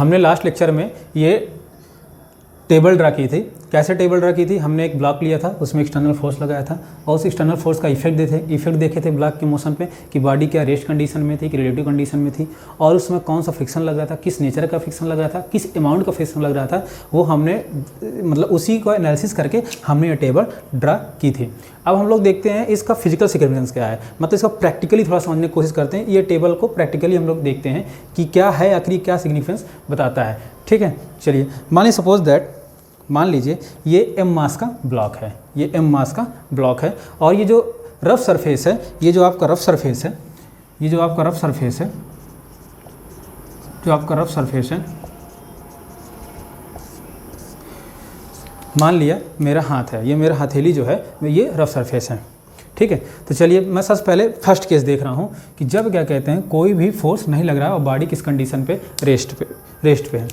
हमने last lecture में ये टेबल ड्रा की थी। कैसे टेबल ड्रा की थी? हमने एक ब्लॉक लिया था, उसमें एक्सटर्नल फोर्स लगाया था और उस एक्सटर्नल फोर्स का इफेक्ट देखे थे ब्लॉक के मोशन पे कि बॉडी क्या रेस्ट कंडीशन में थी कि रिलेटिव कंडीशन में थी, और उसमें कौन सा फ्रिक्शन लग रहा था, किस नेचर का फ्रिक्शन लग रहा था, किस अमाउंट का फ्रिक्शन लग रहा था, वो हमने मतलब उसी को एनालिसिस करके हमने ये टेबल ड्रा की थी। अब हम लोग देखते हैं इसका फिजिकल सिग्निफिकेंस क्या है, मतलब इसका प्रैक्टिकली थोड़ा समझने की कोशिश करते हैं। ये टेबल को प्रैक्टिकली हम लोग देखते हैं कि क्या है, आखिर क्या सिग्निफिकेंस बताता है। ठीक है, चलिए मान लीजिए ये m मास का ब्लॉक है, ये m मास का ब्लॉक है, और ये जो रफ सरफेस है, ये जो आपका रफ सरफेस है, ये जो आपका रफ सरफेस है, जो आपका रफ सरफेस है, मान लिया मेरा हाथ है, ये मेरा हथेली जो है ये रफ सरफेस है। ठीक है, तो चलिए मैं सबसे पहले फर्स्ट केस देख रहा हूँ कि जब क्या कहते हैं कोई भी फोर्स नहीं लग रहा है और बॉडी किस कंडीशन पे रेस्ट पे है।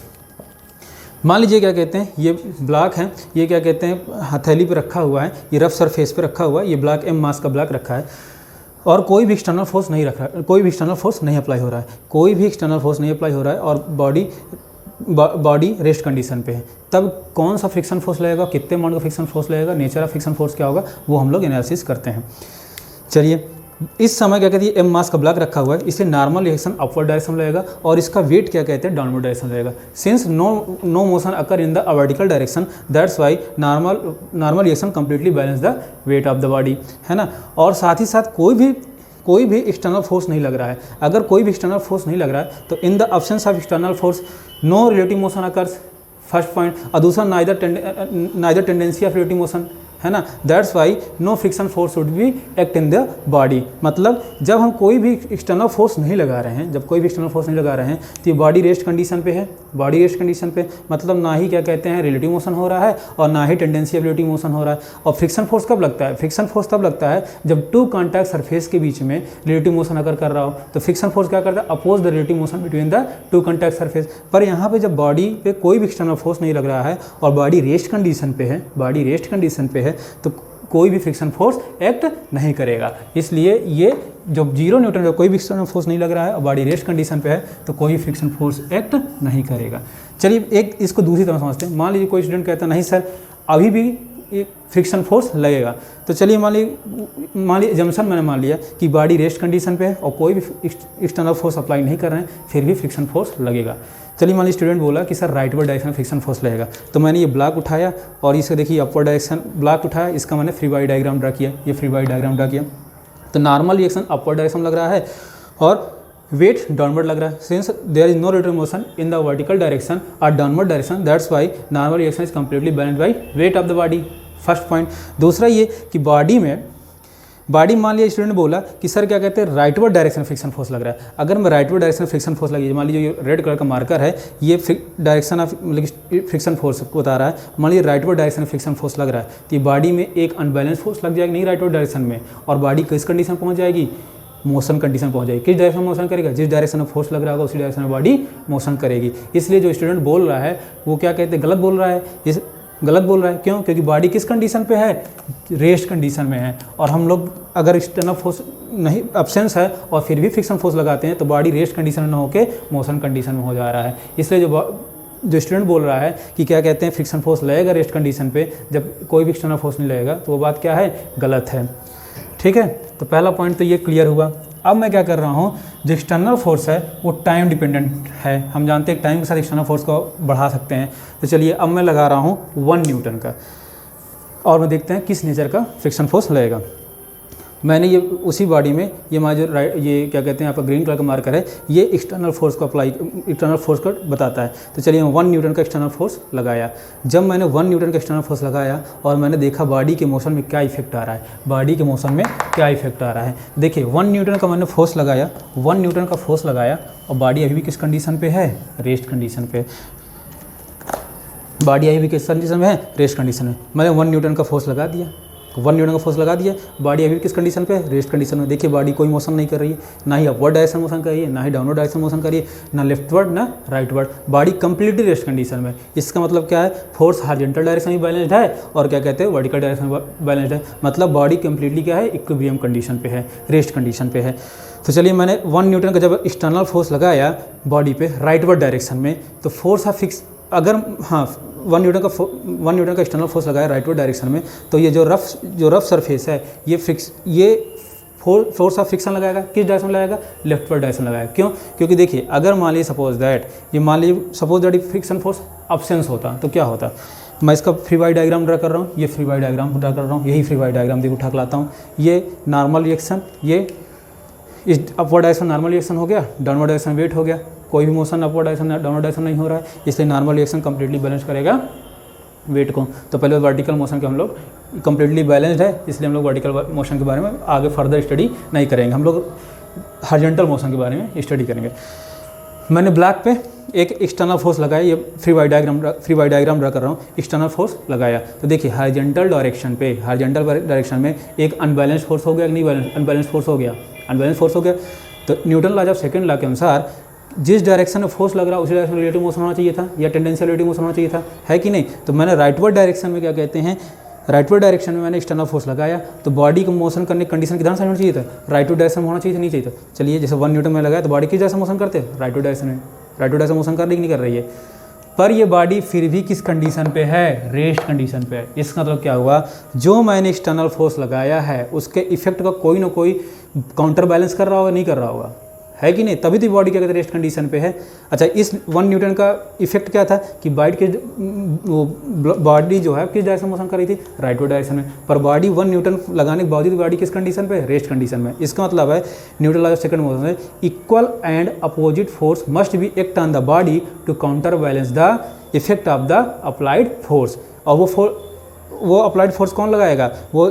मान लीजिए क्या कहते हैं ये ब्लॉक है, ये क्या कहते हैं हथेली पे रखा हुआ है, ये रफ सरफेस पे रखा हुआ है, ये ब्लॉक m मास का ब्लॉक रखा है और कोई भी एक्सटर्नल फोर्स नहीं रख रहा, कोई भी एक्सटर्नल फोर्स नहीं अप्लाई हो रहा है, कोई भी एक्सटर्नल फोर्स नहीं अप्लाई हो रहा है और बॉडी रेस्ट कंडीशन पे है। तब कौन सा फ्रिक्शन फोर्स लगेगा, कितने अमाउंट का फ्रिक्शन फोर्स लगेगा, नेचर ऑफ फ्रिक्शन फोर्स क्या होगा, वो हम लोग एनालिसिस करते हैं। चलिए, इस समय क्या कहते हैं m मास का ब्लॉक रखा हुआ है, इसे नॉर्मल रिएक्शन अपवर्ड डायरेक्शन लगेगा और इसका वेट क्या कहते हैं डाउनवर्ड डायरेक्शन लगेगा। Since no motion occur in the vertical direction, that's why normal reaction completely balance the weight of the body, है ना। और साथ ही साथ कोई भी एक्सटर्नल फोर्स नहीं लग रहा है। अगर कोई भी एक्सटर्नल फोर्स नहीं लग रहा है तो in the absence of external force no relative motion occurs, first point. और दूसरा neither tendency of relative motion, है ना, that's why no friction force would be act in the body. मतलब जब हम कोई भी एक्सटर्नल फोर्स नहीं लगा रहे हैं, तो ये बॉडी रेस्ट कंडीशन पे है, बॉडी रेस्ट कंडीशन पे मतलब ना ही क्या कहते हैं रिलेटिव मोशन हो रहा है और ना ही टेंडेंसी ऑफ रिलेटिव मोशन हो रहा है। और फ्रिक्शन फोर्स कब लगता है? फ्रिक्शन फोर्स तब लगता है जब टू कॉन्टैक्ट सरफेस के बीच में रिलेटिव मोशन अगर कर रहा हो, तो फ्रिक्शन फोर्स क्या करता है, oppose the relative motion between the two contact surface. पर यहाँ पे जब बॉडी पे कोई भी एक्सटर्नल फोर्स नहीं लग रहा है और बॉडी रेस्ट कंडीशन पे है, तो कोई भी फ्रिक्शन फोर्स एक्ट नहीं करेगा। इसलिए ये जब 0 न्यूटन का कोई भी एक्सटर्नल फोर्स नहीं लग रहा है और बॉडी रेस्ट कंडीशन पे है तो कोई भी फ्रिक्शन फोर्स एक्ट नहीं करेगा। चलिए एक इसको दूसरी तरह समझते हैं। मान लीजिए कोई स्टूडेंट कहता है नहीं सर अभी भी एक फ्रिक्शन फोर्स लगेगा, तो चलिए मान लीजिए जंक्शन मैंने मान लिया कि बॉडी रेस्ट कंडीशन पे है और कोई भी एक्सटर्नल फोर्स अप्लाई नहीं कर रहे हैं, फिर भी फ्रिक्शन फोर्स लगेगा। चलिए मान लीजिए स्टूडेंट बोला कि sir rightward direction friction force लगेगा, तो मैंने ये ब्लॉक उठाया और इसे देखिए अपवर्ड डायरेक्शन ब्लॉक उठाया, इसका मैंने फ्री बॉडी डायग्राम ड्रा किया, ये फ्री बॉडी डायग्राम ड्रा किया। तो नॉर्मल रिएक्शन अपवर्ड डायरेक्शन लग रहा है और वेट डाउनवर्ड लग रहा है। Since there is no relative motion in the vertical direction और downward direction, that's why normal reaction is completely balanced by weight of the body, first point. दूसरा ये कि बॉडी मान लिया स्टूडेंट ने बोला कि सर क्या कहते हैं राइटवर्ड डायरेक्शन फ्रिक्शन फोर्स लग रहा है। अगर मैं राइटवर्ड डायरेक्शन फ्रिक्शन फोर्स लगी, मान लीजिए ये रेड कलर का मार्कर है, ये डायरेक्शन ऑफ फ्रिक्शन फोर्स को बता रहा है, मान लीजिए राइटवर्ड डायरेक्शन फ्रिक्शन फोर्स लग रहा है, तो ये बॉडी में एक अनबैलेंस फोर्स लग जाएगी नहीं राइटवर्ड डायरेक्शन में, और बॉडी किस कंडीशन पहुँच जाएगी, मोशन कंडीशन पहुंच जाएगी। किस डायरेक्शन में मोशन करेगा, जिस डायरेक्शन में फोर्स लग रहा होगा उसी डायरेक्शन में बॉडी मोशन करेगी। इसलिए जो स्टूडेंट बोल रहा है वो क्या कहते हैं गलत बोल रहा है। क्यों? क्योंकि बॉडी किस कंडीशन पे है, रेस्ट कंडीशन में है, और हम लोग अगर एक्सटर्नल फोर्स नहीं एब्सेंस है और फिर भी फ्रिक्शन फोर्स लगाते हैं तो बॉडी रेस्ट कंडीशन में ना होकर मोशन कंडीशन में हो जा रहा है। इसलिए जो स्टूडेंट बोल रहा है कि क्या कहते हैं फ्रिक्शन फोर्स लगेगा रेस्ट कंडीशन पे जब कोई भी एक्सटर्नल फोर्स नहीं लगेगा, तो वो बात क्या है, गलत है। ठीक है, तो पहला पॉइंट तो ये क्लियर हुआ। अब मैं क्या कर रहा हूँ, जो एक्सटर्नल फोर्स है वो टाइम डिपेंडेंट है, हम जानते हैं टाइम के साथ एक्सटर्नल फोर्स को बढ़ा सकते हैं। तो चलिए अब मैं लगा रहा हूँ 1 न्यूटन का और मैं देखते हैं किस नेचर का फ्रिक्शन फोर्स लगेगा। मैंने ये उसी बॉडी में ये हमारा जो ये क्या कहते हैं आपका ग्रीन कलर का मार्कर है, ये एक्सटर्नल फोर्स को एक्सटर्नल फोर्स को बताता है। तो चलिए मैं 1 न्यूटन का एक्सटर्नल फोर्स लगाया। जब मैंने 1 न्यूटन का एक्सटर्नल फोर्स लगाया और मैंने देखा बॉडी के मोशन में क्या इफेक्ट आ रहा है, देखिए 1 न्यूटन का मैंने फोर्स लगाया, 1 न्यूटन का फोर्स लगाया और बॉडी अभी भी किस कंडीशन पे है, रेस्ट कंडीशन पे। बॉडी अभी भी किस कंडीशन में है, रेस्ट कंडीशन में। मैंने 1 न्यूटन का फोर्स लगा दिया, तो 1 न्यूटन का फोर्स लगा दिया, बॉडी अभी किस कंडीशन पे है, रेस्ट कंडीशन में। देखिए बॉडी कोई मोशन नहीं कर रही है, ना ही अपवर्ड डायरेक्शन मोशन कर रही है, ना ही डाउनवर्ड डायरेक्शन मोशन कर रही है, ना लेफ्टवर्ड ना rightward, body completely rest condition में। इसका मतलब क्या है, फोर्स हॉरिजॉन्टल डायरेक्शन में बैलेंस्ड है और क्या कहते हैं वर्टिकल डायरेक्शन में बैलेंस्ड है, मतलब बॉडी कंप्लीटली क्या है, इक्विलिब्रियम कंडीशन पे है, रेस्ट कंडीशन पे है। तो चलिए मैंने 1 न्यूटन का जब एक्सटर्नल फोर्स लगाया बॉडी पे राइटवर्ड डायरेक्शन में, तो फोर्स ऑफ फिक्स, अगर हाँ 1 न्यूटन का एक्सटर्नल फोर्स लगाया राइटवर्ड डायरेक्शन में, तो ये जो रफ सरफेस है ये फोर्स ऑफ फ्रिक्शन लगाएगा, किस डायरेक्शन में लगाएगा, लेफ्टवर्ड डायरेक्शन लगाएगा। क्यों, क्योंकि देखिए अगर मान लीजिए suppose that friction force absence होता तो क्या होता। मैं इसका फ्री बॉडी डायग्राम ड्रा कर रहा हूँ, ये फ्री बॉडी डायग्राम ड्रा कर रहा हूँ, यही फ्री बॉडी डायग्राम देखो उठा के लाता हूँ। ये नॉर्मल रिएक्शन, ये इस अपवर्ड डायरेक्शन नॉर्मल रिएक्शन हो गया, डाउनवर्ड डायरेक्शन वेट हो गया, कोई भी motion upward direction downward direction नहीं हो रहा है, इसलिए नॉर्मल रिएक्शन कंप्लीटली बैलेंस करेगा वेट को। तो पहले वर्टिकल मोशन के हम लोग कंप्लीटली बैलेंस्ड है, इसलिए हम लोग वर्टिकल मोशन के बारे में आगे फर्दर स्टडी नहीं करेंगे, हम लोग हॉरिजॉन्टल मोशन के बारे में स्टडी करेंगे। मैंने ब्लैक पे एक एक्सटर्नल फोर्स लगाया, ये फ्री बॉडी डायग्राम ड्रा कर रहा हूँ, एक्सटर्नल फोर्स लगाया। तो देखिए हॉरिजॉन्टल डायरेक्शन में एक अनबैलेंस फोर्स हो गया, नहीं अनबैलेंस फोर्स हो गया। तो Newton law of second law के अनुसार जिस डायरेक्शन में फोर्स लग रहा है उसी डायरेक्शन में रिलेटिव मोशन होना चाहिए था, या टेंडेंशियल रिलेटिव मोशन होना चाहिए था, है कि नहीं। तो मैंने राइटवर्ड डायरेक्शन में क्या कहते हैं, राइटवर्ड डायरेक्शन में मैंने एक्सटर्नल फोर्स लगाया, तो बॉडी को मोशन करने की कंडीशन किधर से होना चाहिए था, राइटवर्ड डायरेक्शन में होना चाहिए था, नहीं चाहिए था। चलिए जैसे 1 न्यूटन में लगाया तो बॉडी किस डायरेक्शन मोशन करते हैं, राइटवर्ड डायरेक्शन मोशन कर रही कि नहीं कर रही है। पर ये बॉडी फिर भी किस कंडीशन पे है, रेस्ट कंडीशन पे है। इसका मतलब क्या हुआ, जो मैंने एक्सटर्नल फोर्स लगाया है उसके इफेक्ट का कोई ना कोई काउंटर बैलेंस कर रहा होगा, नहीं कर रहा होगा, है कि नहीं, तभी तो बॉडी क्या कहते हैं रेस्ट कंडीशन पे है। अच्छा, इस 1 न्यूटन का इफेक्ट क्या था कि बॉडी जो है किस डायरेक्शन मोशन कर रही थी, राइटवर्ड डायरेक्शन में, पर बॉडी 1 न्यूटन लगाने के बावजूद बॉडी किस कंडीशन पे, रेस्ट कंडीशन में। इसका मतलब है Newton law of second motion में equal and opposite force must be act on the body to counter balance the effect of the applied force. और वो अप्लाइड फोर्स कौन लगाएगा, वो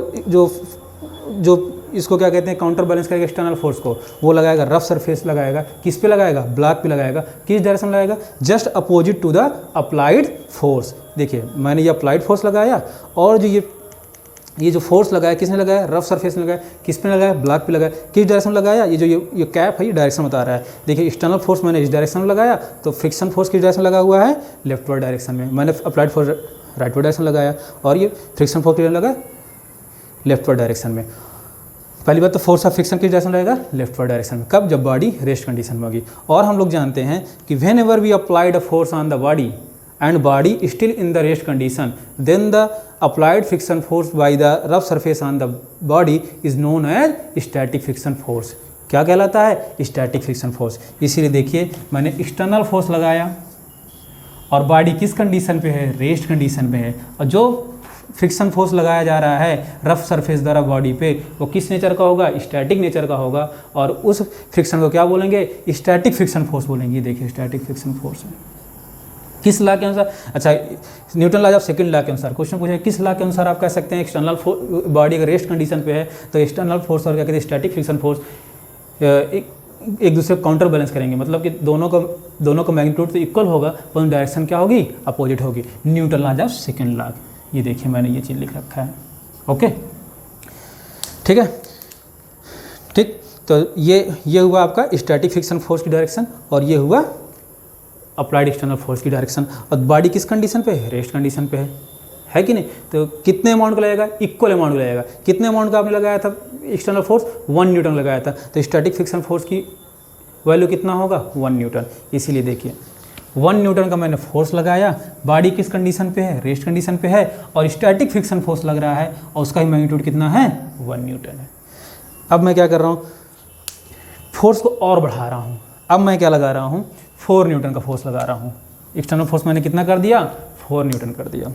जो इसको क्या कहते हैं काउंटर बैलेंस करेगा एक्सटर्नल फोर्स को, वो लगाएगा रफ सरफेस लगाएगा, किस पे लगाएगा, ब्लॉक पे लगाएगा, किस डायरेक्शन लगाएगा, just opposite to the applied force. देखिए मैंने ये अप्लाइड फोर्स लगाया, और जो ये जो फोर्स लगाया किसने लगाया, रफ सरफेस में लगाया, किस पे लगाया, ब्लॉक पे लगाया, किस डायरेक्शन में लगाया, ये जो ये कैप है ये डायरेक्शन बता रहा है। देखिए एक्सटर्नल फोर्स मैंने इस डायरेक्शन में लगाया, तो फ्रिक्शन फोर्स किस डायरेक्शन लगा हुआ है, लेफ्टवर्ड डायरेक्शन में। मैंने अप्लाइड फोर्स राइटवर्ड डायरेक्शन लगाया, और ये फ्रिक्शन फोर्स किस लगा, लेफ्टवर्ड डायरेक्शन में। पहली बात तो फोर्स ऑफ फ्रिक्शन किस डायरेक्शन रहेगा, लेफ्टवर्ड डायरेक्शन में। कब, जब बॉडी रेस्ट कंडीशन में होगी। और हम लोग जानते हैं कि whenever we applied a force on the body and body still in the rest condition, then the applied friction force by the rough surface on the body is known as static friction force. क्या कहलाता है, static friction force. इसीलिए देखिए मैंने external force लगाया और body किस condition पे है, रेस्ट कंडीशन पे है, और जो फ्रिक्शन फोर्स लगाया जा रहा है रफ सरफेस द्वारा बॉडी पे, वो किस नेचर का होगा, स्टैटिक नेचर का होगा। और उस फ्रिक्शन को क्या बोलेंगे, स्टैटिक फ्रिक्शन फोर्स बोलेंगे। देखिए स्टैटिक फ्रिक्शन फोर्स है किस लॉ के अनुसार, अच्छा Newton law of second law के अनुसार क्वेश्चन पूछे, किस लॉ के अनुसार आप कह सकते हैं एक्सटर्नल बॉडी अगर रेस्ट कंडीशन पे है तो एक्सटर्नल फोर्स और क्या कहते हैं स्टैटिक फ्रिक्शन फोर्स एक दूसरे को काउंटर बैलेंस करेंगे, मतलब कि दोनों का मैग्नीट्यूड तो इक्वल होगा पर डायरेक्शन क्या होगी, अपोजिट होगी। Newton law of second law, ये देखिए मैंने ये चीज़ लिख रखा है। ओके ठीक है, ठीक। तो ये हुआ आपका स्टैटिक फ्रिक्शन फोर्स की डायरेक्शन, और ये हुआ अप्लाइड एक्सटर्नल फोर्स की डायरेक्शन। और बॉडी किस कंडीशन पे है, रेस्ट कंडीशन पे है कि नहीं। तो कितने अमाउंट का लगेगा, इक्वल अमाउंट का लगेगा। कितने अमाउंट का आपने लगाया था एक्सटर्नल फोर्स, 1 न्यूटन लगाया था, तो स्टैटिक फ्रिक्शन फोर्स की वैल्यू कितना होगा, 1 न्यूटन। इसीलिए देखिए 1 न्यूटन का मैंने फोर्स लगाया, बॉडी किस कंडीशन पे है, रेस्ट कंडीशन पे है, और स्टैटिक फ्रिक्शन फोर्स लग रहा है और उसका ही मैग्नीट्यूड कितना है, 1 न्यूटन है। अब मैं क्या कर रहा हूँ, फोर्स को और बढ़ा रहा हूँ। अब मैं क्या लगा रहा हूँ, 4 न्यूटन का फोर्स लगा रहा हूँ। एक्सटर्नल फोर्स मैंने कितना कर दिया, 4 न्यूटन कर दिया।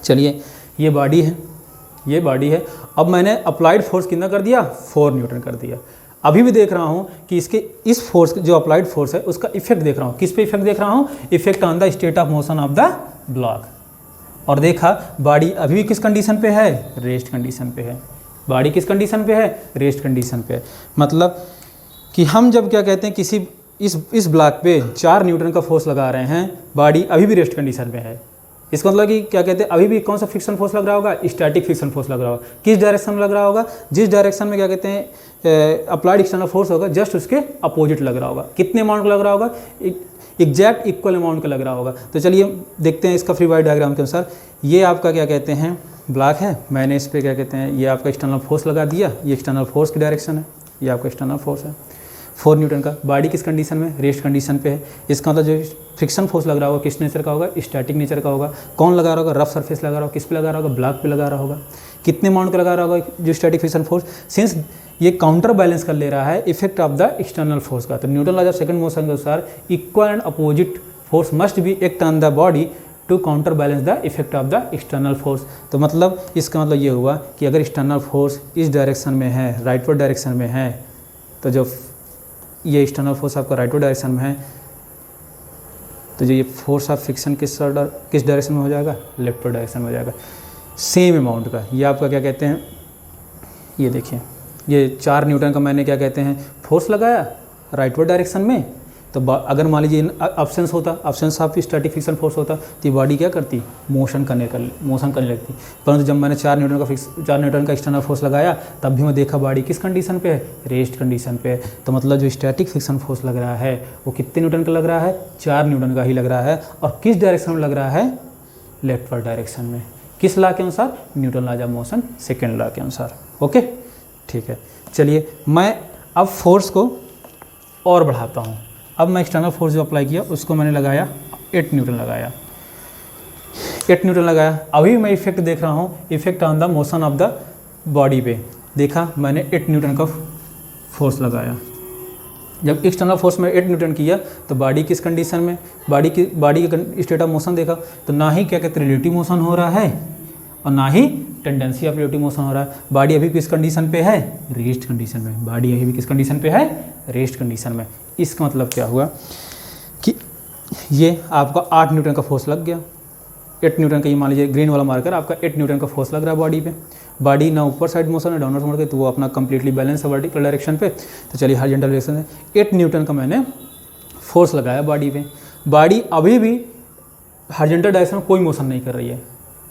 चलिए ये बॉडी है, अब मैंने अप्लाइड फोर्स कितना कर दिया, 4 न्यूटन कर दिया। अभी भी देख रहा हूँ कि इस फोर्स जो अप्लाइड फोर्स है उसका इफेक्ट देख रहा हूँ। किस पे इफेक्ट देख रहा हूँ, effect on the state of motion of the block. और देखा बॉडी अभी भी किस कंडीशन पे है, रेस्ट कंडीशन पे है। बॉडी किस कंडीशन पे है, रेस्ट कंडीशन पे है। मतलब कि हम जब क्या कहते हैं किसी इस ब्लॉक पे 4 न्यूटन का फोर्स लगा रहे हैं, बॉडी अभी भी रेस्ट कंडीशन पे इसका मतलब कि क्या कहते हैं, अभी भी कौन सा फ्रिक्शन फोर्स लग रहा होगा, स्टैटिक फ्रिक्शन फोर्स लग रहा होगा। किस डायरेक्शन में लग रहा होगा, जिस डायरेक्शन में क्या कहते हैं अप्लाइड एक्सटर्नल फोर्स होगा जस्ट उसके अपोजिट लग रहा होगा। कितने अमाउंट का लग रहा होगा, एग्जैक्ट इक्वल अमाउंट का लग रहा होगा। तो चलिए देखते हैं इसका फ्री बॉडी डायग्राम के अनुसार। ये आपका क्या कहते हैं ब्लॉक है, मैंने इस पर क्या कहते हैं ये आपका एक्सटर्नल फोर्स लगा दिया, ये एक्सटर्नल फोर्स की डायरेक्शन है, ये आपका एक्सटर्नल फोर्स है 4 न्यूटन का। बॉडी किस कंडीशन में, रेस्ट कंडीशन पे है। इसका मतलब जो फ्रिक्शन फोर्स लग रहा होगा किस नेचर का होगा, स्टैटिक नेचर का होगा। कौन लगा रहा होगा, रफ सरफेस लगा रहा होगा, किस पे लगा रहा होगा, ब्लॉक पे लगा रहा होगा। कितने अमाउंट का लगा रहा होगा जो स्टैटिक फ्रिक्शन फोर्स, सिंस ये काउंटर बैलेंस कर ले रहा है effect of the external force का। तो Newton law of second motion के अनुसार equal and opposite force must be act on the body to counter balance the effect of the external force. तो मतलब इसका मतलब ये हुआ कि अगर एक्सटर्नल फोर्स इस डायरेक्शन में है, राइटवर्ड डायरेक्शन में है, तो जो ये एक्सटर्नल फोर्स आपका राइटवर्ड डायरेक्शन में है, तो जो ये फोर्स ऑफ फ्रिक्शन किस डायरेक्शन में हो जाएगा, लेफ्टवर्ड डायरेक्शन में हो जाएगा सेम अमाउंट का। ये आपका क्या कहते हैं, ये देखिए ये 4 न्यूटन का मैंने क्या कहते हैं फोर्स लगाया राइटवर्ड डायरेक्शन में। तो अगर मान लीजिए ऑप्शंस होता, options of static friction force होता, तो ये बॉडी क्या करती, मोशन करने लगती। परंतु जब मैंने 4 न्यूटन का एक्सटर्नल फोर्स लगाया तब भी मैं देखा बॉडी किस कंडीशन पे है, रेस्ट कंडीशन पे है। तो मतलब जो स्टैटिक फ्रिक्शन फोर्स लग रहा है वो कितने न्यूटन का लग रहा है, 4 न्यूटन का ही लग रहा है। और किस डायरेक्शन में लग रहा है, लेफ्टवर्ड डायरेक्शन में। किस लॉ के अनुसार, Newton law of motion second law के अनुसार। ओके ठीक है, चलिए मैं अब फोर्स को और बढ़ाता हूँ। अब मैं एक्सटर्नल फोर्स जो अप्लाई किया उसको मैंने लगाया 8 न्यूटन लगाया, 8 न्यूटन लगाया। अभी मैं इफेक्ट देख रहा हूँ, effect on the motion of the body पे। देखा मैंने 8 न्यूटन का फोर्स लगाया। जब एक्सटर्नल फोर्स में 8 न्यूटन किया तो बॉडी किस कंडीशन में, बॉडी की स्टेट ऑफ मोशन देखा तो ना ही क्या कहते हैं रिलेटिव मोशन हो रहा है और ना ही टेंडेंसी ऑफ रिलेटिव मोशन हो रहा है। बॉडी अभी किस कंडीशन पे है, रेस्ट कंडीशन में। बॉडी अभी भी किस कंडीशन पे है, रेस्ट कंडीशन में। इसका मतलब क्या हुआ कि ये आपका 8 न्यूटन का फोर्स लग गया, 8 न्यूटन का। ये मान लीजिए ग्रीन वाला मार्कर आपका 8 न्यूटन का फोर्स लग रहा है बॉडी पे। बॉडी ना ऊपर साइड मोशन है डाउनवर्ड मोड के, तो वो अपना कंप्लीटली बैलेंस है वर्टिकल डायरेक्शन पे। तो चलिए हॉरिजॉन्टल डायरेक्शन है, 8 न्यूटन का मैंने फोर्स लगाया बॉडी पे। बॉडी अभी भी हॉरिजॉन्टल डायरेक्शन में कोई मोशन नहीं कर रही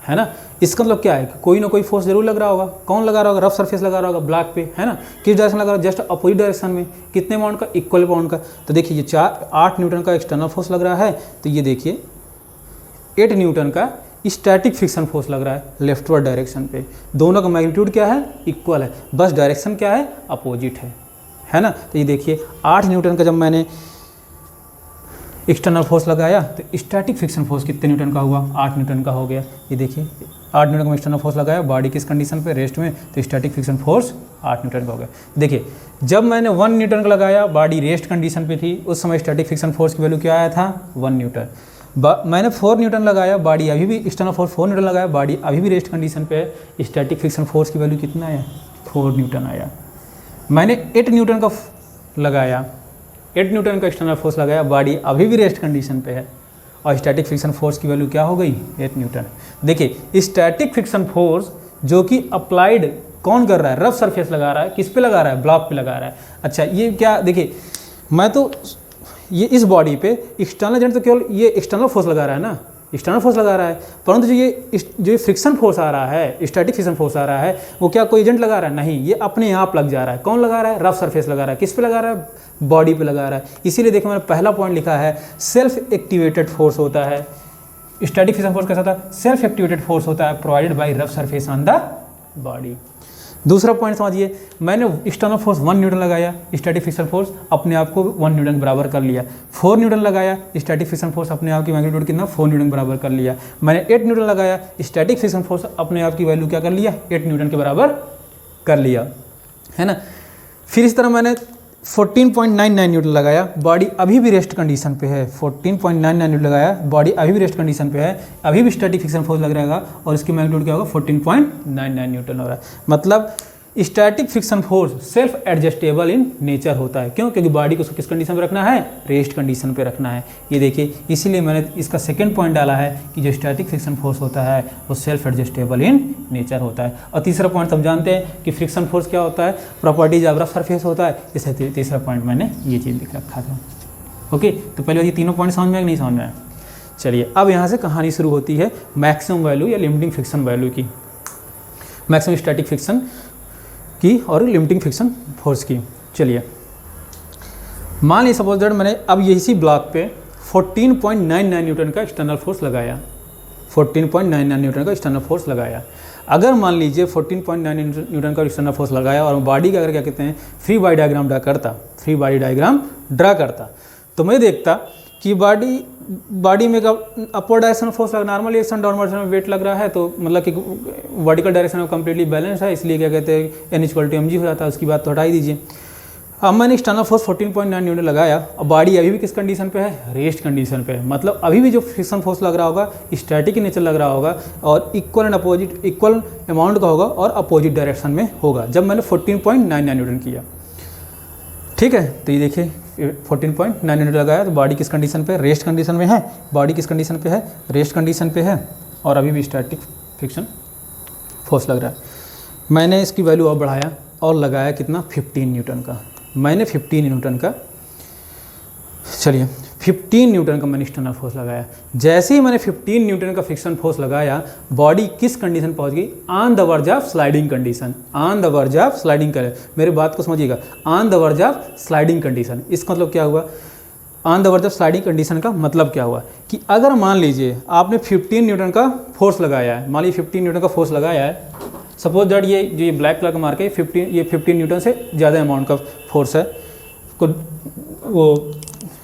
है ना। इसका मतलब क्या है कि कोई ना कोई फोर्स जरूर लग रहा होगा। कौन लगा रहा होगा, रफ सरफेस लगा रहा होगा ब्लॉक पे, है ना। किस डायरेक्शन लगा रहा है, जस्ट अपोजिट डायरेक्शन में। कितने अमाउंट का, इक्वल अमाउंट का। तो देखिए ये 8 न्यूटन का एक्सटर्नल फोर्स लग रहा है, तो ये देखिए 8 न्यूटन का स्टैटिक फ्रिक्शन फोर्स लग रहा है लेफ्टवर्ड डायरेक्शन पे। दोनों का मैग्नीट्यूड क्या है, इक्वल है, बस डायरेक्शन क्या है, अपोजिट है ना। तो ये देखिए 8 न्यूटन का जब मैंने एक्सटर्नल फोर्स लगाया तो स्टैटिक फ्रिक्शन फोर्स कितने न्यूटन का हुआ, 8 न्यूटन का हो गया। ये देखिए 8 न्यूटन का एक्सटर्नल फोर्स लगाया, बॉडी किस कंडीशन पे, रेस्ट में, तो स्टैटिक फ्रिक्शन फोर्स 8 न्यूटन का हो गया। देखिए जब मैंने 1 न्यूटन का लगाया, बॉडी रेस्ट कंडीशन पे थी, उस समय स्टैटिक फ्रिक्शन फोर्स की वैल्यू क्या आया था, 1 न्यूटन। मैंने 4 न्यूटन लगाया, बॉडी अभी भी एक्सटर्नल फोर्स 4 न्यूटन लगाया, बॉडी अभी भी रेस्ट कंडीशन पे है, स्टैटिक फ्रिक्शन फोर्स की वैल्यू कितना आया, 4 न्यूटन आया। मैंने 8 न्यूटन का लगाया, 8 न्यूटन का एक्सटर्नल फोर्स लगाया, बॉडी अभी भी रेस्ट कंडीशन पे है और स्टैटिक फ्रिक्शन फोर्स की वैल्यू क्या हो गई, 8 न्यूटन। देखिए स्टैटिक फ्रिक्शन फोर्स जो कि अप्लाइड कौन कर रहा है, रफ सरफेस लगा रहा है, किस पे लगा रहा है, ब्लॉक पे लगा रहा है। अच्छा ये क्या, देखिए मैं तो ये इस बॉडी पे एक्सटर्नल एजेंट तो केवल ये एक्सटर्नल फोर्स लगा रहा है ना, एक्सटर्नल फोर्स लगा रहा है, परंतु जो ये फ्रिक्शन फोर्स आ रहा है, स्टैटिक फ्रिक्शन फोर्स आ रहा है, वो क्या कोई एजेंट लगा रहा है, नहीं, ये अपने आप लग जा रहा है। कौन लगा रहा है, रफ सरफेस लगा रहा है, किस पे लगा रहा है, बॉडी पे लगा रहा है। इसीलिए देखो मैंने पहला पॉइंट लिखा है सेल्फ एक्टिवेटेड फोर्स होता है। स्टैटिक फ्रिक्शन फोर्स कैसा था, सेल्फ एक्टिवेटेड फोर्स होता है provided by rough surface on the body. दूसरा पॉइंट समझिए, मैंने एक्सटर्नल फोर्स 1 न्यूटन लगाया, स्टैटिक फ्रिक्शन फोर्स अपने आप को 1 न्यूटन के बराबर कर लिया। 4 न्यूटन लगाया, स्टैटिक फ्रिक्शन फोर्स अपने आप की मैग्नीट्यूड कितना, 4 न्यूटन के बराबर कर लिया। मैंने 8 न्यूटन लगाया, स्टैटिक फ्रिक्शन फोर्स अपने आप की वैल्यू क्या कर लिया, 8 न्यूटन के बराबर कर लिया, है ना। फिर इस तरह मैंने 14.99 न्यूटन लगाया, बॉडी अभी भी रेस्ट कंडीशन पे है, 14.99 न्यूटन लगाया, बॉडी अभी भी रेस्ट कंडीशन पे है, अभी भी स्टैटिक फ्रिक्शन फोर्स लग रहेगा और इसकी मैग्नीट्यूड क्या होगा, 14.99 न्यूटन हो रहा है। मतलब static friction force self adjustable in nature होता है। क्यों, क्योंकि बॉडी को किस कंडीशन पे रखना है, रेस्ट कंडीशन पे रखना है। ये देखिए इसीलिए मैंने इसका सेकंड पॉइंट डाला है कि जो स्टैटिक फ्रिक्शन फोर्स होता है वो सेल्फ एडजस्टेबल इन नेचर होता है। और तीसरा पॉइंट हम जानते हैं कि फ्रिक्शन फोर्स क्या होता है, प्रॉपर्टीज ऑफ रफ सरफेस होता है। इसलिए तीसरा पॉइंट मैंने ये चीज़ लिख रखा था। ओके, तो पहले ये तीनों पॉइंट समझ में आया कि नहीं समझ में आया। चलिए अब यहाँ से कहानी शुरू होती है मैक्सिमम वैल्यू या लिमिटिंग फ्रिक्शन वैल्यू की, मैक्सिमम स्टैटिक फ्रिक्शन की और लिमिटिंग फ्रिक्शन फोर्स की। चलिए मान लीजिए सपोज दैट मैंने अब इसी ब्लॉक पे 14.99 न्यूटन का एक्सटर्नल फोर्स लगाया, 14.99 न्यूटन का एक्सटर्नल फोर्स लगाया। अगर मान लीजिए 14.99 न्यूटन का एक्सटर्नल फोर्स लगाया और बॉडी का अगर क्या कहते हैं फ्री बॉडी डायग्राम ड्रा करता तो मैं देखता कि बॉडी में का अपवर्ड डायरेक्शन में force normal action downward direction में वेट लग रहा है, तो मतलब कि वर्टिकल डायरेक्शन में कम्प्लीटली बैलेंस है, इसलिए क्या कहते हैं N=mg हो जाता है। उसकी बात तो हटा ही दीजिए। अब मैंने एक्सटर्नल फोर्स 14.9 न्यूटन लगाया और बॉडी अभी भी किस कंडीशन पे है, रेस्ट कंडीशन पे है। मतलब अभी भी जो फ्रिक्शन फोर्स लग रहा होगा स्टैटिक की नेचर लग रहा होगा और इक्वल अमाउंट का होगा और अपोजिट डायरेक्शन में होगा जब मैंने 14.99 न्यूटन किया। ठीक है, तो ये देखिए 14.9 न्यूटन लगाया तो बॉडी किस कंडीशन पे, रेस्ट कंडीशन में है। बॉडी किस कंडीशन पे है, रेस्ट कंडीशन पे है और अभी भी स्टैटिक फ्रिक्शन फोर्स लग रहा है। मैंने इसकी वैल्यू और बढ़ाया और लगाया कितना, 15 न्यूटन का। मैंने 15 न्यूटन का, चलिए 15 न्यूटन का मैंने एक्सटर्नल फोर्स लगाया। जैसे ही मैंने 15 न्यूटन का फ्रिक्शन फोर्स लगाया बॉडी किस कंडीशन पहुंच गई, on the verge of sliding condition. On the verge of sliding करे, मेरी बात को समझिएगा, on the verge of sliding condition. इसका मतलब क्या हुआ, on the verge of sliding condition का मतलब क्या हुआ कि अगर मान लीजिए आपने 15 न्यूटन का फोर्स लगाया है, मान लीजिए 15 न्यूटन का फोर्स लगाया है, सपोज दैट ये जो ये ब्लैक कलर का मार्क है 15 न्यूटन से ज़्यादा अमाउंट का फोर्स है को वो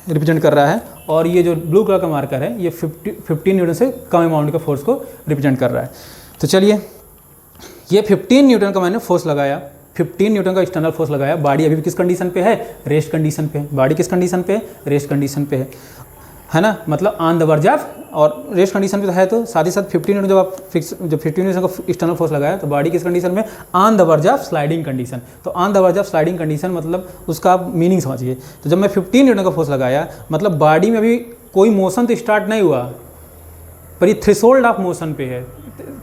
रिप्रेजेंट कर रहा है, और ये जो ब्लू कलर का मार्कर है ये 15 न्यूटन से कम अमाउंट का फोर्स को रिप्रेजेंट कर रहा है। तो चलिए ये 15 न्यूटन का मैंने फोर्स लगाया, 15 न्यूटन का एक्सटर्नल फोर्स लगाया। बॉडी अभी भी किस कंडीशन पे है, रेस्ट कंडीशन पे। बॉडी किस कंडीशन पे, रेस्ट कंडीशन पे है ना, मतलब ऑन द वर्ज ऑफ, और रेस्ट कंडीशन पे तो है, तो साथ ही साथ 15 न्यूटन जब 15 न्यूटन का एक्सटर्नल फोर्स लगाया तो बॉडी किस कंडीशन में, on the verge of sliding condition. तो on the verge of sliding condition मतलब उसका आप मीनिंग समझिए। तो जब मैं 15 न्यूटन का फोर्स लगाया मतलब बॉडी में अभी कोई मोशन तो स्टार्ट नहीं हुआ, पर ये थ्रेशोल्ड ऑफ मोशन पे है,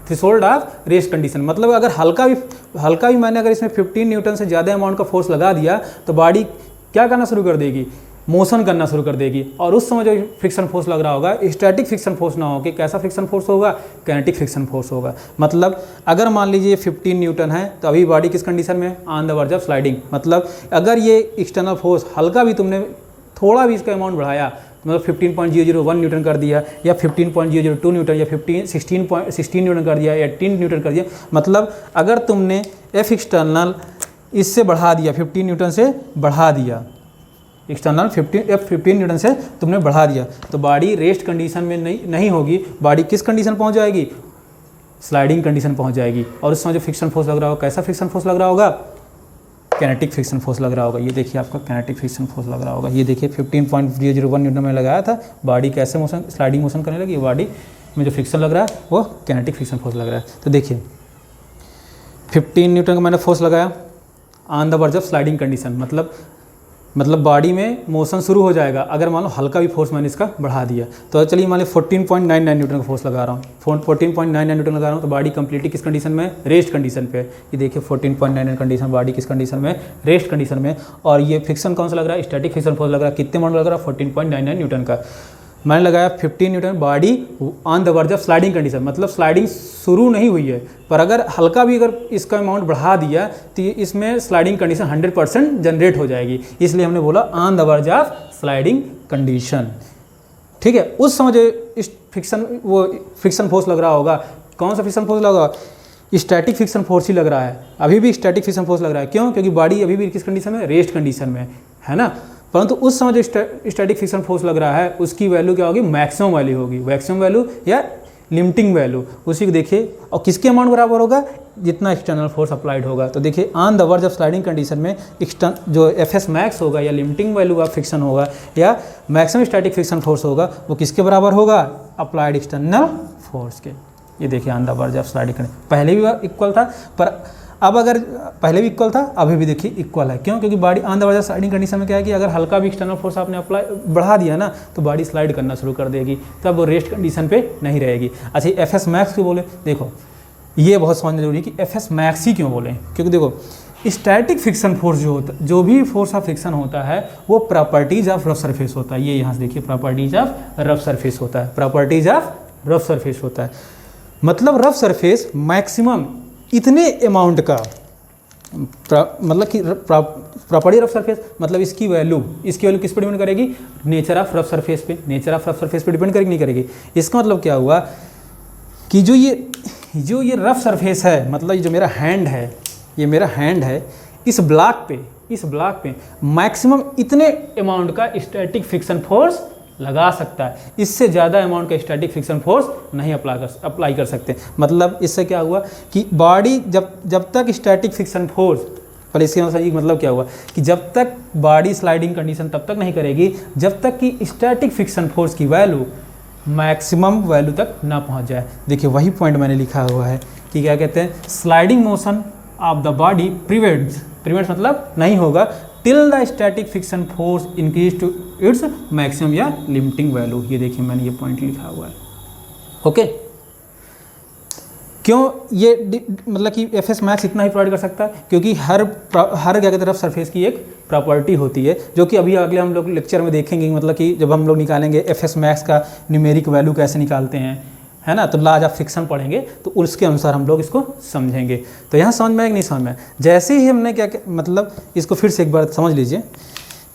थ्रेशोल्ड ऑफ रेस्ट कंडीशन। मतलब अगर हल्का भी मैंने अगर इसमें 15 न्यूटन से ज़्यादा अमाउंट का फोर्स लगा दिया तो बॉडी क्या करना शुरू कर देगी, मोशन करना शुरू कर देगी। और उस समय जो फ्रिक्शन फोर्स लग रहा होगा स्टैटिक फ्रिक्शन फोर्स ना हो कि कैसा फ्रिक्शन फोर्स होगा, काइनेटिक फ्रिक्शन फोर्स होगा। मतलब अगर मान लीजिए 15 न्यूटन है तो अभी बॉडी किस कंडीशन में, on the verge of sliding. मतलब अगर ये एक्सटर्नल फोर्स हल्का भी तुमने थोड़ा भी इसका अमाउंट बढ़ाया, मतलब 15.001 न्यूटन कर दिया या 15.002 न्यूटन या 16 न्यूटन कर दिया या 18 न्यूटन कर दिया, मतलब अगर तुमने एफ एक्सटर्नल इससे बढ़ा दिया, 15 न्यूटन से बढ़ा दिया, एक्सटर्नल 15 न्यूटन से तुमने बढ़ा दिया, तो बॉडी रेस्ट कंडीशन में नहीं होगी। बॉडी किस कंडीशन पहुंच जाएगी, स्लाइडिंग कंडीशन पहुंच जाएगी। और उस समय जो फ्रिक्शन फोर्स लग रहा होगा, कैसा फ्रिक्शन फोर्स लग रहा होगा, काइनेटिक फ्रिक्शन फोर्स लग रहा होगा। ये देखिए आपका काइनेटिक फ्रिक्शन फोर्स लग रहा होगा। ये देखिए 15.001 न्यूटन में लगाया था, बॉडी कैसे मोशन, स्लाइडिंग मोशन करने लगी। बॉडी में जो फ्रिक्शन लग रहा है वो काइनेटिक फ्रिक्शन फोर्स लग रहा है। तो देखिए 15 न्यूटन का मैंने फोर्स लगाया on the verge of sliding condition, मतलब बॉडी में मोशन शुरू हो जाएगा अगर मान लो हल्का भी फोर्स मैंने इसका बढ़ा दिया। तो चलिए मान लो 14.99 न्यूटन का फोर्स लगा रहा हूँ, 14.99 न्यूटन लगा रहा हूँ, तो बॉडी कंप्लीटली किस कंडीशन में, रेस्ट कंडीशन पे। ये देखिए 14.99 कंडीशन, बॉडी किस कंडीशन में, रेस्ट कंडीशन में। और ये फ्रिक्शन कौन सा लग रहा है, स्टैटिक फ्रिक्शन फोर्स लग रहा है। कितने अमाउंट लग रहा है, 14.99 न्यूटन का। मैंने लगाया 15 Newton, body on the verge of sliding condition, मतलब स्लाइडिंग शुरू नहीं हुई है, पर अगर हल्का भी अगर इसका अमाउंट बढ़ा दिया तो इसमें स्लाइडिंग कंडीशन 100% जनरेट हो जाएगी। इसलिए हमने बोला on the verge of sliding condition. ठीक है, उस समय जो इस फ्रिक्शन फोर्स लग रहा होगा, कौन सा फ्रिक्शन फोर्स लगा, स्टैटिक फ्रिक्शन फोर्स ही लग रहा है। अभी भी स्टैटिक फ्रिक्शन फोर्स लग रहा है, क्यों, क्योंकि बॉडी अभी भी किस कंडीशन में, रेस्ट कंडीशन में है ना। परंतु उस समय जो स्टैटिक फ्रिक्शन फोर्स लग रहा है उसकी वैल्यू क्या होगी, मैक्सिमम वैल्यू होगी, मैक्सिमम वैल्यू या लिमिटिंग वैल्यू। उसी को देखिए, और किसके अमाउंट बराबर होगा, जितना एक्सटर्नल फोर्स अप्लाइड होगा। तो देखिए on the verge of sliding condition में जो एफएस मैक्स होगा या लिमिटिंग वैल्यू ऑफ फ्रिक्शन होगा या मैक्सिमम स्टैटिक फ्रिक्शन फोर्स होगा, वो किसके बराबर होगा, अप्लाइड एक्सटर्नल फोर्स के। ये देखिए on the verge of sliding condition, पहले भी इक्वल था, पर अब अगर पहले भी इक्वल था अभी भी देखिए इक्वल है। क्यों, क्योंकि body on the verge of sliding condition में क्या है कि अगर हल्का भी एक्सटर्नल फोर्स आपने अप्लाई बढ़ा दिया ना तो बॉडी स्लाइड करना शुरू कर देगी, तब वो रेस्ट कंडीशन पे नहीं रहेगी। अच्छा, एफ एस मैक्स क्यों बोले, देखो ये बहुत समझना जरूरी है कि एफ एस मैक्स ही क्यों बोले, क्योंकि देखो स्टैटिक फ्रिक्शन फोर्स जो भी फोर्स ऑफ फ्रिक्शन होता है वो प्रॉपर्टीज ऑफ रफ सरफेस होता है। ये यहाँ से देखिए प्रॉपर्टीज ऑफ रफ सरफेस होता है, प्रॉपर्टीज ऑफ रफ सरफेस होता है। मतलब रफ सरफेस मैक्सिमम इतने अमाउंट का मतलब कि प्रॉपर्टी रफ सरफेस मतलब इसकी वैल्यू किस पे डिपेंड करेगी? नेचर ऑफ रफ सरफेस पे। नेचर ऑफ रफ सरफेस पे डिपेंड करेगी नहीं करेगी? इसका मतलब क्या हुआ कि जो ये रफ सरफेस है, मतलब ये जो मेरा हैंड है, ये मेरा हैंड है, इस ब्लॉक पे मैक्सिमम इतने अमाउंट का स्टैटिक फ्रिक्शन फोर्स लगा सकता है। इससे ज़्यादा अमाउंट का स्टैटिक फ्रिक्शन फोर्स नहीं अप्लाई कर सकते। मतलब इससे क्या हुआ कि बॉडी जब तक स्टैटिक फ्रिक्शन फोर्स, पहले इसके मतलब क्या हुआ कि जब तक बॉडी स्लाइडिंग कंडीशन तब तक नहीं करेगी जब तक कि स्टैटिक फ्रिक्शन फोर्स की वैल्यू मैक्सिमम वैल्यू तक ना पहुंच जाए। देखिए वही पॉइंट मैंने लिखा हुआ है कि क्या कहते हैं, sliding motion of the body prevents मतलब नहीं होगा till the static friction force increase to its maximum या लिमिटिंग वैल्यू। ये देखिए मैंने ये पॉइंट लिखा हुआ है। ओके, क्यों ये मतलब कि एफ एस मैक्स इतना ही प्रोवाइड कर सकता है? क्योंकि हर क्या कहते हैं रफ सरफेस की एक प्रॉपर्टी होती है जो कि अभी अगले हम लोग लेक्चर में देखेंगे। मतलब कि जब हम लोग निकालेंगे एफ एस मैक्स का न्यूमेरिक वैल्यू कैसे निकालते हैं, है ना, तो लॉज ऑफ फ्रिक्शन पढ़ेंगे तो उसके अनुसार हम लोग इसको समझेंगे। तो यहाँ समझ में आए कि नहीं समझ में? जैसे ही हमने क्या मतलब इसको फिर से एक बार समझ लीजिए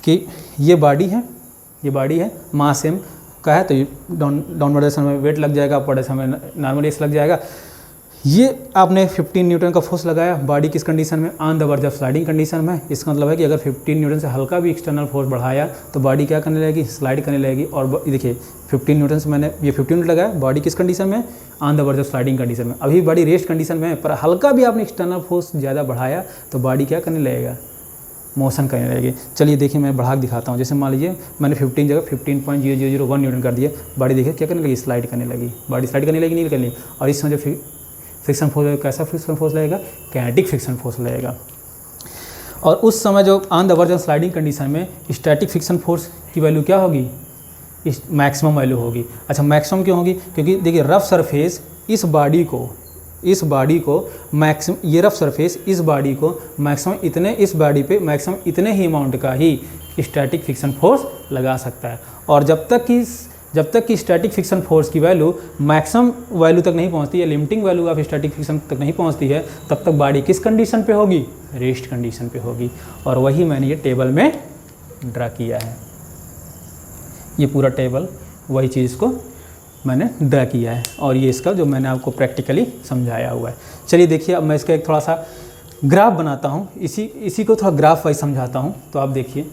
कि ये बॉडी है, मास एम का है, तो ये डाउनवर्ड डायरेक्शन में वेट लग जाएगा, अपर डायरेक्शन में नॉर्मल एक्स लग जाएगा। ये आपने 15 न्यूटन का फोर्स लगाया, बॉडी किस कंडीशन में? On the verge of sliding condition में। इसका मतलब है कि अगर 15 न्यूटन से हल्का भी एक्सटर्नल फोर्स बढ़ाया तो बॉडी क्या करने लगेगी? स्लाइड करने लगेगी। और देखिए 15 न्यूटन से मैंने ये 15 न्यूटन लगाया, बॉडी किस कंडीशन में? On the verge of sliding condition में। अभी बॉडी रेस्ट कंडीशन में है, पर हल्का भी आपने एक्सटर्नल फोर्स ज़्यादा बढ़ाया तो बॉडी क्या करने लगेगा? मोशन करने लगेगी। चलिए देखिए मैं बढ़ा के दिखाता हूँ। जैसे मान लीजिए मैंने 15 जगह 15.0001 न्यूटन कर दिया, बॉडी देखिए क्या करने लगी? स्लाइड करने लगी। बॉडी स्लाइड करने लगी, नहीं करनी। और इस समय जो फ्रिक्शन फोर्स, कैसा फ्रिक्शन फोर्स लगेगा? काइनेटिक फ्रिक्शन फोर्स लगेगा। और उस समय जो on the verge of sliding condition में स्टैटिक फ्रिक्शन फोर्स की वैल्यू क्या होगी? मैक्सिमम वैल्यू होगी। अच्छा, मैक्सिमम क्यों होगी? क्योंकि देखिए रफ सरफेस इस बॉडी को मैक्सिमम, ये रफ सरफेस इस बॉडी को मैक्सिमम इतने, इस बॉडी पे मैक्सिमम इतने ही अमाउंट का ही स्टैटिक फ्रिक्शन फोर्स लगा सकता है। और जब तक कि स्टैटिक फ्रिक्शन फोर्स की वैल्यू मैक्सिमम वैल्यू तक नहीं पहुंचती है, limiting value of static friction तक नहीं पहुंचती है, तब तक बॉडी किस कंडीशन पे होगी? रेस्ट कंडीशन पे होगी। और वही मैंने ये टेबल में ड्रा किया है। ये पूरा टेबल वही चीज़ को मैंने ड्रा किया है और ये इसका जो मैंने आपको प्रैक्टिकली समझाया हुआ है। चलिए देखिए अब मैं इसका एक थोड़ा सा ग्राफ बनाता हूँ, इसी को थोड़ा ग्राफ वाइज समझाता हूँ। तो आप देखिए,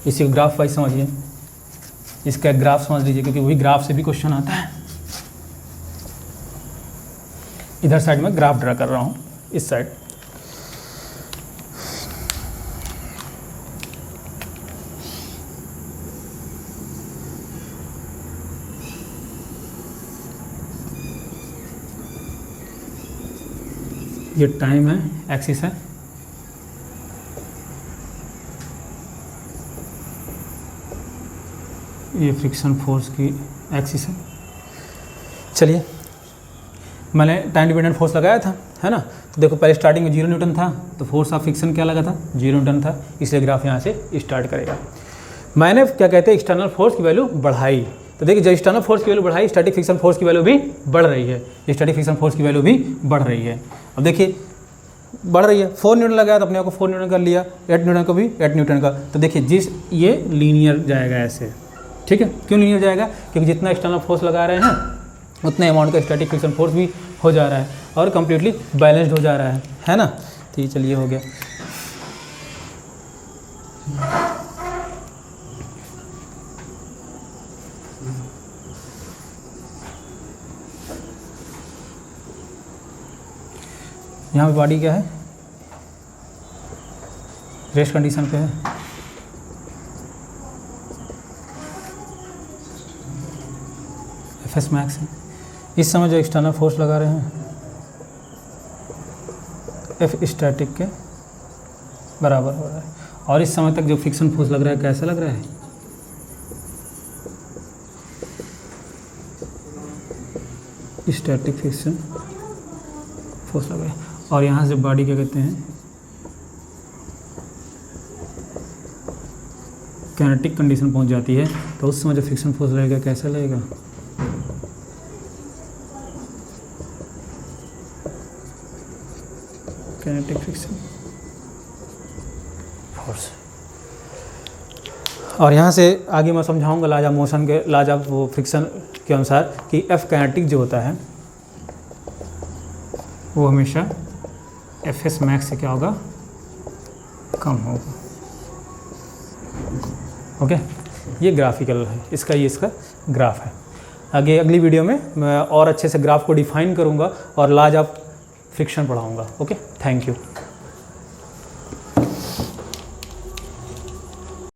इसी को ग्राफ वाइज समझिए, इसका ग्राफ समझ लीजिए, क्योंकि वही ग्राफ से भी क्वेश्चन आता है। इधर साइड में ग्राफ ड्रा कर रहा हूँ, इस साइड। ये टाइम है, एक्सिस है, ये फ्रिक्शन फोर्स की एक्सिस है। चलिए मैंने टाइम डिपेंडेंट फोर्स लगाया था, है ना। तो देखो पहले स्टार्टिंग में 0 न्यूटन था, तो फोर्स ऑफ फ्रिक्शन क्या लगा था? 0 न्यूटन था, इसलिए ग्राफ यहाँ से स्टार्ट करेगा। मैंने क्या कहते हैं एक्सटर्नल फोर्स की वैल्यू बढ़ाई, तो देखिए जब एक्सटर्नल फोर्स की वैल्यू बढ़ाई, स्टैटिक फ्रिक्शन फोर्स की वैल्यू भी बढ़ रही है। स्टैटिक फ्रिक्शन फोर्स की वैल्यू भी बढ़ रही है। अब देखिए बढ़ रही है, 4 न्यूटन लगाया तो अपने आप को 4 न्यूटन कर लिया, 8 न्यूटन को भी 8 न्यूटन का। तो देखिए ये लीनियर जाएगा ऐसे, ठीक है। क्यों लीनियर जाएगा? क्योंकि जितना एक्सटर्नल फोर्स लगा रहे हैं उतने अमाउंट का स्टैटिक फ्रिक्शन फोर्स भी हो जा रहा है और कंप्लीटली बैलेंस्ड हो जा रहा है ना। तो ये चलिए हो गया। यहाँ पे बॉडी क्या है? रेस्ट कंडीशन पे है। एफ मैक्स है। इस समय जो एक्सटर्नल फोर्स लगा रहे हैं एफ स्टैटिक के बराबर हो रहा है। और इस समय तक जो फ्रिक्शन फोर्स लग रहा है कैसा लग रहा है? स्टैटिक फ्रिक्शन फोर्स लग रहा है। और यहाँ से बॉडी क्या कहते हैं काइनेटिक कंडीशन पहुँच जाती है, तो उस समय जो फ्रिक्शन फोर्स रहेगा कैसा लगेगा, काइनेटिक फ्रिक्शन फोर्स। और यहाँ से आगे मैं समझाऊंगा लॉज ऑफ मोशन के, लॉज ऑफ वो फ्रिक्शन के अनुसार कि एफ काइनेटिक जो होता है वो हमेशा एफ एस मैक्स से क्या होगा, कम होगा। ओके, ये ग्राफिकल है इसका, ये इसका ग्राफ है। आगे अगली वीडियो में मैं और अच्छे से ग्राफ को डिफाइन करूँगा और लॉज ऑफ फ्रिक्शन पढ़ाऊँगा। Okay, thank you.